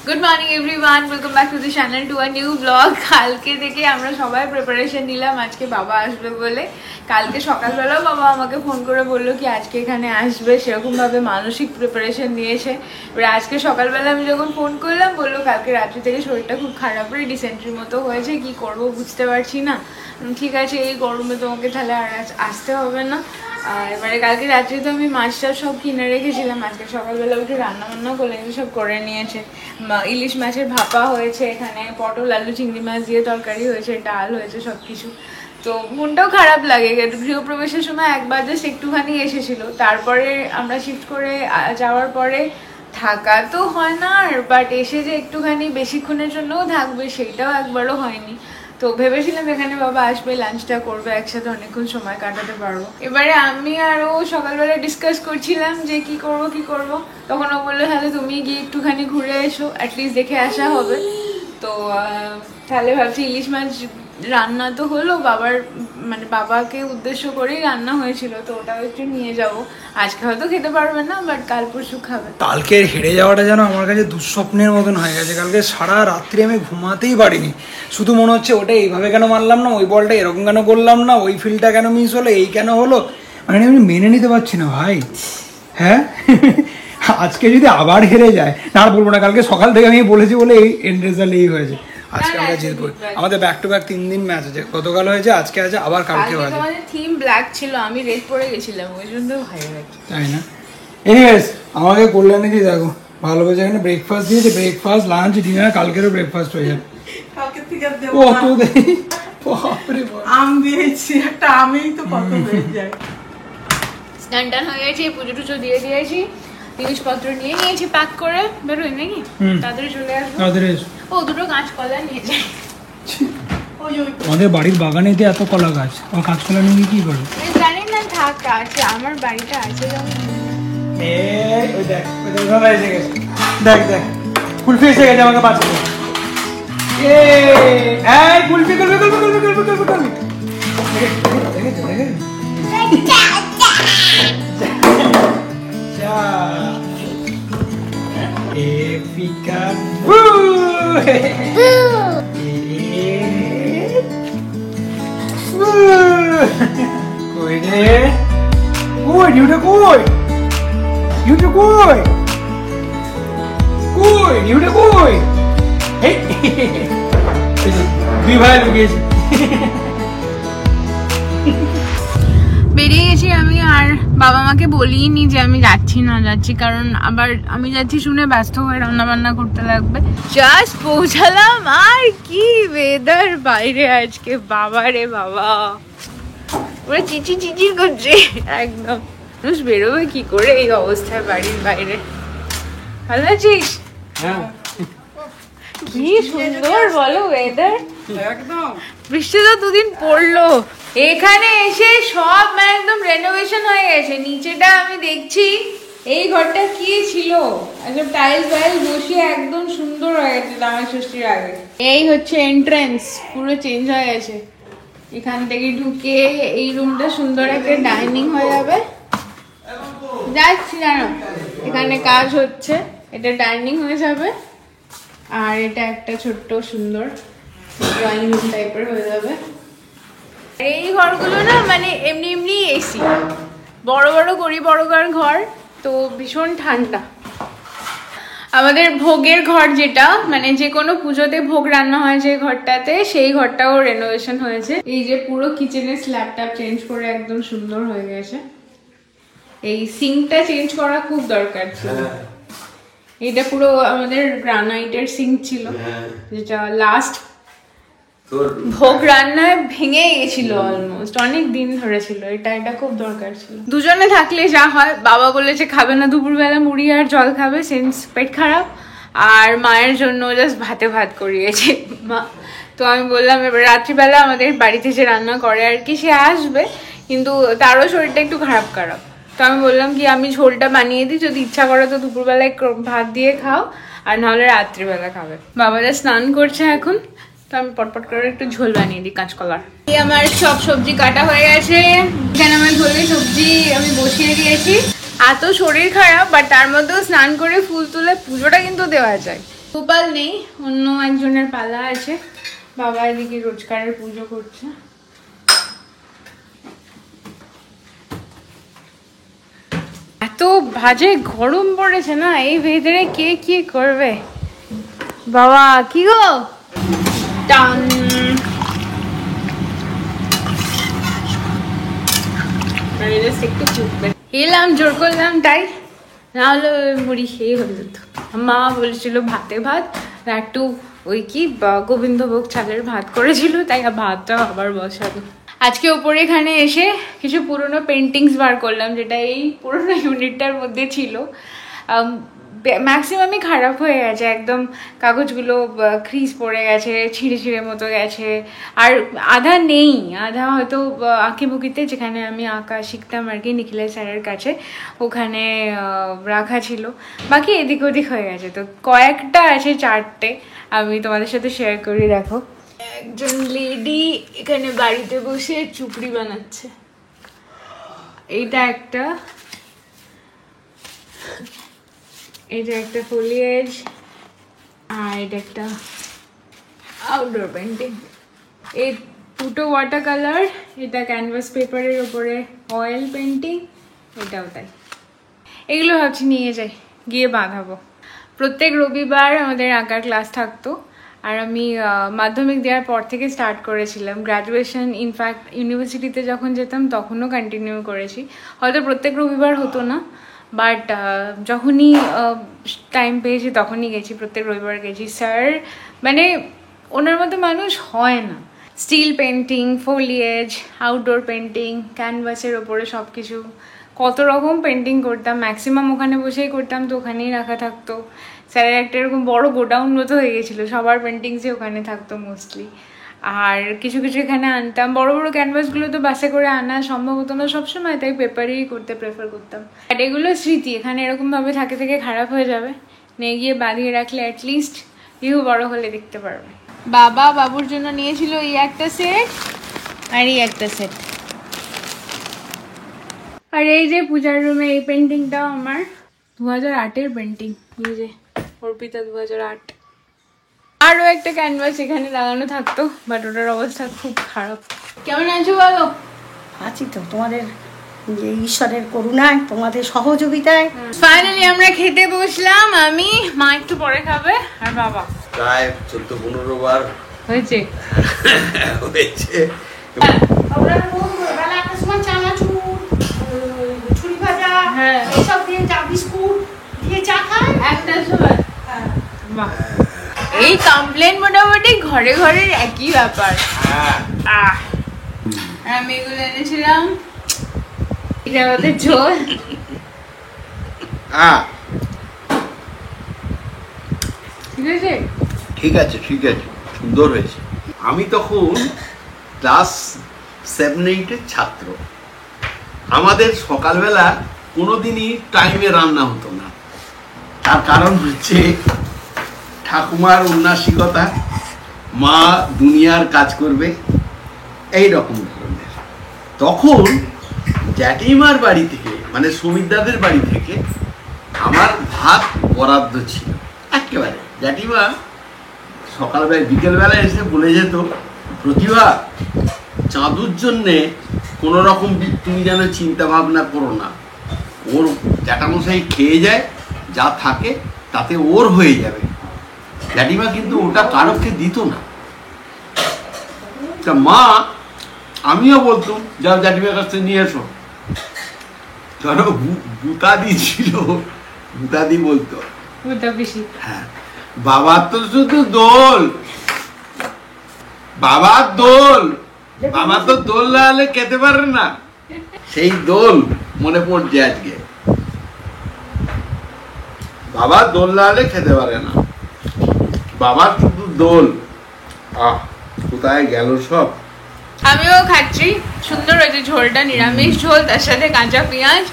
Good morning everyone, welcome back to the channel to a new blog. কালকে থেকে আমরা সবাই প্রিপারেশন নিলাম আজকে বাবা আসবে বলে। কালকে সকালবেলাও বাবা আমাকে ফোন করে বললো কি আজকে এখানে আসবে, সেরকমভাবে মানসিক প্রিপারেশন নিয়েছে। এবার আজকে সকালবেলা আমি যখন ফোন করলাম বললো কালকে রাত্রি থেকে শরীরটা খুব খারাপ রে, ডিসেন্ট্রির মতো হয়েছে, কি করব বুঝতে পারছি না। ঠিক আছে, এই গরমে তোমাকে তাহলে আর আসতে হবে না। আর এবারে কালকে রাত্রে তো আমি মাছটা সব কিনে রেখেছিলাম, আজকে সকালবেলা উঠে রান্না করলে সব করে নিয়েছে। ইলিশ মাছের ভাপা হয়েছে, এখানে পটল আলু চিংড়ি মাছ দিয়ে তরকারি হয়েছে, ডাল হয়েছে, সব কিছু। তো মনটাও খারাপ লাগে, গৃহপ্রবেশের সময় একবার জাস্ট একটুখানি এসেছিল, তারপরে আমরা শিফট করে যাওয়ার পরে থাকা তো হয় না আর, বাট এসে যে একটুখানি বেশিক্ষণের জন্যও থাকবে সেইটাও একবারও হয়নি। তো ভেবেছিলাম এখানে বাবা আসবে, লাঞ্চটা করবে, একসাথে অনেকক্ষণ সময় কাটাতে পারবো। এবারে আমি আর ও সকালবেলা ডিসকাস করছিলাম যে কি করব। তখন ও বললো তাহলে তুমি গিয়ে একটুখানি ঘুরে এসো, অ্যাটলিস্ট দেখে আসা হবে। তো তাহলে ভাবছি ইলিশ মাছ রান্না তো হলো, বাবাকে উদ্দেশ্য করেই রান্না হয়েছিল, তো ওটাও একটু নিয়ে যাব। আজকে হয়তো খেতে পারবে না, বাট কাল পরশু খাবে। কালকে হেরে যাওয়াটা যেন আমার কাছে দুঃস্বপ্নের মতন হয়ে গেছে। কালকে সারা রাত্রি আমি ঘুমাতেই পারিনি, শুধু মনে হচ্ছে ওটা এইভাবে কেন মারলাম না, ওই বলটা এরকম কেন করলাম না, ওই ফিল্ডটা কেন মিস হলো, এই কেন হলো, মানে আমি মেনে নিতে পারছি না ভাই। হ্যাঁ আজকে যদি আবার হেরে যায়, না আর বলবো না, কালকে সকাল থেকে আমি বলেছি বলে এই এন্ড রেজাল্ট এই হয়েছে। আজকে আমরা জিতবো, আমাদের ব্যাক টু ব্যাক 3 দিন ম্যাচ আছে, গতকাল হয়েছে, আজকে আছে, আবার কালকেও আছে। আমাদের থিম ব্ল্যাক ছিল, আমি রেড পরে গেছিলাম, ওই জন্য ভালো লাগছে, তাই না? এনিওয়েজ আমাকে কল্যাণী দিয়ে দেখো ভালো হয়েছে, এখানে ব্রেকফাস্ট দিয়েছে, ব্রেকফাস্ট লাঞ্চ ডিনার কালকেরও ব্রেকফাস্ট হয়ে যাবে। কালকে থেকে দেব কত দেই বাপরে বাপ, আম দিয়েছি একটা, আমেই তো কত হয়ে যায়। স্নান হয়ে গেছে, পুজো টুজো দিয়ে দিয়েছি, জিনিসপত্র নিয়ে নিয়েছি প্যাক করে, বেরোই নাকি তাড়াতাড়ি চলে আসবো। ও দুটো কাঁচকলা নিয়ে যাই, আমাদের বাড়ির বাগানে যে এত কলা গাছ, আমার কাঁচকলা নিয়ে কি করবে জানি না, থাক আছে, আমার বাড়িটা আছে যখন। দেখ দেখ কুলফি এসে গেছে আমাকে পাচ্ছে। কুলফি কুলফি কুলফি কুলফি কুলফি কুলফি কুলফি কই রে, কই নিউটা, কই নিউটা, কই কই নিউটা, কই এই দুই ভাই লুকিয়েছে। বেরিয়ে গেছি আমি, আর বাবা মাকে বলিনি যে আমি যাচ্ছি, কারণ আবার আমি যাচ্ছি শুনে ব্যস্ত হয়ে রান্না বান্না করতে লাগবে। জাস্ট পৌঁছালাম, আর কি ওয়েদার বাইরে আজকে, বাবা রে বাবা, ওরা চিচির করছে একদম। মানুষ বেরোবে কি করে এই অবস্থায় বাড়ির বাইরে? ভালো আছিস? কি সুন্দর বলো ওয়েদার, একদম বৃষ্টি তো দুদিন পড়লো। এখানে এসে সব একদম রেনোভেশন হয়ে গেছে, নিচেটা আমি দেখছি, এই ঘরটা কি ছিল, একদম টাইলস ফাইলস বসিয়ে একদম সুন্দর হয়ে গেছে জামাই ষষ্ঠীর আগে। এই হচ্ছে এন্ট্রান্স, পুরো চেঞ্জ হয়ে গেছে। এখান থেকে ঢুকে এই রুমটা সুন্দর একটা ডাইনিং হয়ে যাবে। যাচ্ছি জানো, এখানে কাজ হচ্ছে, এটা ডাইনিং হয়ে যাবে, আর এটা একটা ছোট্ট সুন্দর ড্রয়িং রুম টাইপের হয়ে যাবে। এই ঘরগুলো না মানে এমনি এসি, বড় ঘর, তো ভীষণ ঠান্ডা। আমাদের ভোগের ঘর যেটা, মানে যে কোনো পুজোতে ভোগ রান্না হয় যে ঘরটাতে, সেই ঘরটাও রেনোভেশন হয়েছে। এই যে পুরো কিচেনের স্ল্যাবটা চেঞ্জ করে একদম সুন্দর হয়ে গেছে। এই সিঙ্কটা চেঞ্জ করা খুব দরকার ছিল, এটা পুরো আমাদের গ্রানাইটের সিঙ্ক ছিল, যেটা লাস্ট ভোগ রান্নায় ভেঙে গেছিল, অলমোস্ট অনেক দিন ধরে ছিল, এটা খুব দরকার ছিল। দুজনে থাকলে যা হয়, বাবা বলেছে খাবে না দুপুরবেলা, মুড়ি আর জল খাবে, সেন্স পেট খারাপ, আর মায়ের জন্য জাস্ট ভাত করিয়েছে মা। তো আমি বললাম এবার রাত্রিবেলা আমাদের বাড়িতে যে রান্না করে আর কি, সে আসবে, কিন্তু তারও শরীরটা একটু খারাপ। তো আমি বললাম কি আমি ঝোলটা বানিয়ে দিই, যদি ইচ্ছা করে তো দুপুরবেলায় ভাত দিয়ে খাও, আর নাহলে রাত্রিবেলা খাবে। বাবারা স্নান করছে এখন, তো আমি পটপট করে একটু ঝোল বানিয়ে দিই কাঁচকলার। এই আমার সব সবজি কাটা হয়ে গেছে, এখানে আমার ঝোলে সবজি আমি বসিয়ে দিয়েছি। এত শরীর খারাপ, বাট তার মধ্যেও স্নান করে ফুল তুলে পুজোটা কিন্তু দেওয়া যায়। গোপাল নেই, অন্য একজনের পালা আছে। বাবা এদিকে রোজকারের পুজো করছে। এত বাজে গরম পড়েছে না, এই ভেতরে কে কি করবে। বাবা কি গো, টান এলাম, জোর করলাম তাই, না হলে মুড়ি খেয়ে হয়ে যেত। মা বলেছিল ভাতে ভাত, একটু ওই কি গোবিন্দভোগ চালের ভাত করেছিল, তাই ভাতটা আবার বসাবো। আজকে ওপরে এখানে এসে কিছু পুরনো পেন্টিংস বার করলাম, যেটা এই পুরনো ইউনিটটার মধ্যে ছিল। ম্যাক্সিমামই খারাপ হয়ে গেছে, একদম কাগজগুলো ক্রিজ পড়ে গেছে, ছিঁড়ে ছিঁড়ে মতো গেছে। আর আধা নেই, আধা হয়তো আঁকিবুকিতে যেখানে আমি আঁকা শিখতাম আর কি, নিখিলেশ স্যারের কাছে, ওখানে রাখা ছিল। বাকি এদিক ওদিক হয়ে গেছে। তো কয়েকটা আছে, 4টে, আমি তোমাদের সাথে শেয়ার করি। দেখো, একজন লেডি এখানে বাড়িতে বসে চুপড়ি বানাচ্ছে, এইটা একটা, এটা একটা ফোলিয়েজ, আর এটা একটা আউটডোর পেন্টিং। এই দুটো ওয়াটার কালার, এটা ক্যানভাস পেপারের ওপরে অয়েল পেন্টিং, এটাও তাই। এগুলো ভাবছি নিয়ে যাই, গিয়ে বাঁধাবো। প্রত্যেক রবিবার আমাদের আঁকার ক্লাস থাকতো, আর আমি মাধ্যমিক দেওয়ার পর থেকে স্টার্ট করেছিলাম। গ্র্যাজুয়েশন ইনফ্যাক্ট ইউনিভার্সিটিতে যখন যেতাম তখনও কন্টিনিউ করেছি। হয়তো প্রত্যেক রবিবার হতো না, বাট যখনই টাইম পেয়েছি তখনই গেছি, প্রত্যেক রবিবার গেছি। স্যার মানে ওনার মতো মানুষ হয় না। Still painting, foliage, outdoor painting, ক্যানভাসের ওপরে সব কিছু, কত রকম পেন্টিং করতাম। ম্যাক্সিমাম ওখানে বসেই করতাম, তো ওখানেই রাখা থাকতো। স্যারের একটা এরকম বড় গোডাউন মতো হয়ে গেছিলো, সবার পেন্টিংসই ওখানে থাকতো মোস্টলি। আর কিছু কিছু এখানে আনতাম। বড় বড় ক্যানভাসগুলো তো বাসে করে আনা সম্ভব হতো না সবসময়, তাই পেপারেই করতে প্রেফার করতাম। আর এগুলো স্মৃতি, এখানে এরকমভাবে থাকে থেকে খারাপ হয়ে যাবে, নিয়ে গিয়ে বাঁধিয়ে রাখলে অ্যাটলিস্ট ইহু বড় হলে দেখতে পারবে। বাবা বাবুর জন্য নিয়েছিল এই একটা সেট আর এই একটা সেট। আর এই যে পূজার রুমে এই পেন্টিংটাও আমার 2008-এর পেন্টিং, এই যে অর্পিতা 2008। আরও একটা ক্যানভাস এখানে লাগানো থাকতো, বাট ওটার অবস্থা খুব খারাপ। কেমন আছো বলো? আছি তো, তোমাদের যে ঈশ্বরের করুণায়, তোমাদের সহযোগিতায়। ফাইনালি আমরা খেতে বসলাম, আমি, মা একটু পরে খাবে, আর বাবা। প্রায় 14-15 বার হয়েছে হয়েছে। বেলা একটার সময় চানাচুর, ছুরি ভাজা, হ্যাঁ, এসব দিয়ে চা বিস্কুট দিয়ে চা খায়। একটার সময়। বাহ, এই কমপ্লেন মোটামুটি ঘরে ঘরের একই ব্যাপার। আমি এগুলো এনেছিলাম, এটা ওদের ঝোল। ঠিক আছে, ঠিক আছে, ঠিক আছে, সুন্দর হয়েছে। আমি তখন ক্লাস 7-8-এর ছাত্র। আমাদের সকালবেলা কোনোদিনই টাইমে রান্না হতো না। তার কারণ হচ্ছে ঠাকুমার উন্নাসিকতা, মা দুনিয়ার কাজ করবে, এই রকম ধরনের। তখন জ্যাঠিমার বাড়ি থেকে, মানে সুমিতদাদের বাড়ি থেকে আমার ভাত বরাদ্দ ছিল একেবারে। জ্যাঠিমা সকালবেলা বিকেলবেলা এসে বলে যেত, প্রতিভা, চাঁদুর জন্যে কোনো রকম তুমি যেন চিন্তা ভাবনা করো না, ওর জ্যাঠামশাই খেয়ে যায়, যা থাকে তাতে ওর হয়ে যাবে। জ্যাঠিমা কিন্তু ওটা কারোকে দিত না। তা মা, আমিও বলতাম যাও জ্যাঠিমার কাছ থেকে নিয়ে এসো। ধরো বুতাদি ছিল, বুতাদি বলতো, হ্যাঁ, বাবার তো শুধু দোল, বাবার দোল, বাবা তো দোল না হলে খেতে পারে না। সেই দোল মনে পড়ছে আজকে, বাবা দোল না হলে খেতে পারে না, বাবার শুধু দোল। কোথায় গেল সব? আমিও খাচ্ছি, সুন্দর হয়েছে ঝোলটা, নিরামিষ ঝোল, তার সাথে কাঁচা পেঁয়াজ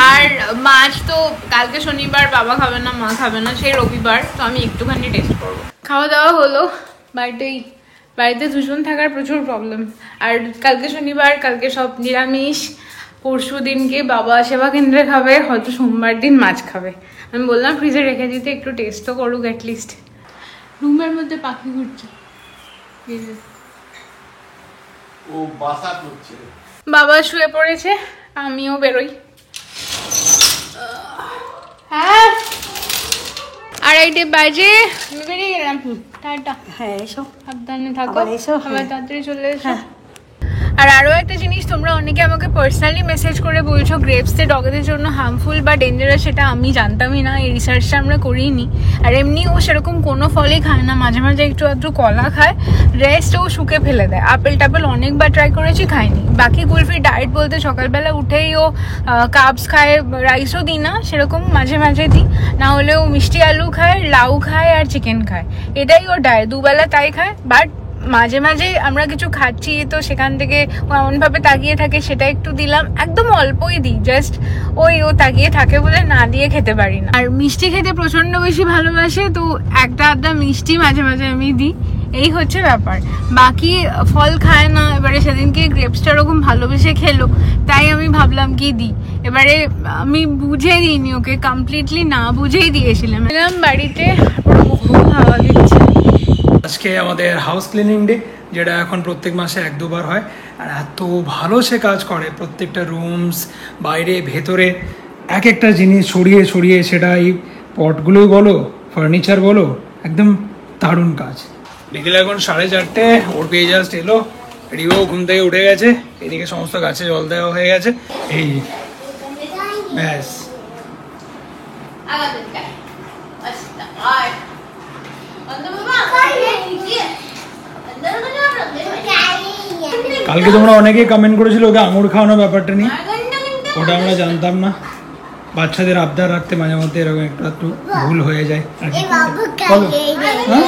আর মাছ। তো কালকে শনিবার, বাবা খাবে না, মা খাবে না, সেই রবিবার, তো আমি একটুখানি টেস্ট করবো। খাওয়া দাওয়া হলো, বাড়িতে দুজন থাকার প্রচুর প্রবলেম। আর কালকে শনিবার, কালকে সব নিরামিষ। পরশু দিনকে বাবা সেবা কেন্দ্রে খাবে, হয়তো সোমবার দিন মাছ খাবে। আমি বললাম ফ্রিজে রেখে দিতে, একটু টেস্ট তো করুক অ্যাটলিস্ট। রুমের মধ্যে পাখি ঘুরছে। ও বাসা করছে। বাবা শুয়ে পড়েছে, আমিও বেরোই। হ্যাঁ 2:30 বাজে, আমি বেরিয়ে গেলাম। টাটা। হ্যাঁ এসো, সাবধানে থাকো, আবার এসো। আবার তাড়াতাড়ি চলে এসো। হ্যাঁ। আর আরও একটা জিনিস, তোমরা অনেকে আমাকে পার্সোনালি মেসেজ করে বলছো গ্রেপসে ডগেদের জন্য হার্মফুল বা ডেঞ্জারাস, সেটা আমি জানতামই না, এই রিসার্চটা আমরা করিনি। আর এমনি ও সেরকম কোনো ফলই খায় না, মাঝে মাঝে একটু আধটু কলা খায়, রেস্ট ও শুকে ফেলে দেয়। আপেল টাপেল অনেকবার ট্রাই করেছি, খায়নি। বাকি কুলফির ডায়েট বলতে সকালবেলা উঠেই ও কার্বস খায়, রাইসও দিই না সেরকম, মাঝে মাঝে দিই, না হলে ও মিষ্টি আলু খায়, লাউ খায় আর চিকেন খায়, এটাই ওর ডায়েট, দুবেলা তাই খায়। বাট মাঝে মাঝে আমরা কিছু খাচ্ছি তো সেখান থেকে ও এমনভাবে তাকিয়ে থাকে, সেটা একটু দিলাম, একদম অল্পই দিই, জাস্ট ওই ও তাকিয়ে থাকে বলে না দিয়ে খেতে পারি না। আর মিষ্টি খেতে প্রচণ্ড বেশি ভালোবাসে, তো একটা আধটা মিষ্টি মাঝে মাঝে আমি দিই, এই হচ্ছে ব্যাপার। বাকি ফল খায় না। এবারে সেদিনকে গ্রেপসটা ওরকম ভালোবেসে খেলো, তাই আমি ভাবলাম কি দিই। এবারে আমি বুঝে দিইনি ওকে, কমপ্লিটলি না বুঝেই দিয়েছিলাম। এলাম বাড়িতে, পুরো হাওয়া দিচ্ছে। আজকে আমাদের হাউস ক্লিনিং ডে, যেটা এখন প্রত্যেক মাসে 1-2 বার হয়। আর এত ভালো সে কাজ করে, প্রত্যেকটা রুমস বাইরে ভেতরে এক একটা জিনিস সরিয়ে সরিয়ে, সেটা এই পটগুলোই বলো ফার্নিচার বলো, একদম দারুণ কাজ। বিকেলে এখন 4:30, ওর পেয়ে জাস্ট এলো, রিও ঘুম থেকে উঠে গেছে, এদিকে সমস্ত গাছে জল দেওয়া হয়ে গেছে। এই ব্যাস, কালকে তোমরা অনেকেই কমেন্ট করেছিল ওকে আঙুর খাওয়ানোর ব্যাপারটা নিয়ে, ওটা আমরা জানতাম না। বাচ্চাদের আবদার রাখতে মাঝে মধ্যে এরকম একটু ভুল হয়ে যায় আর কি। বলো, হ্যাঁ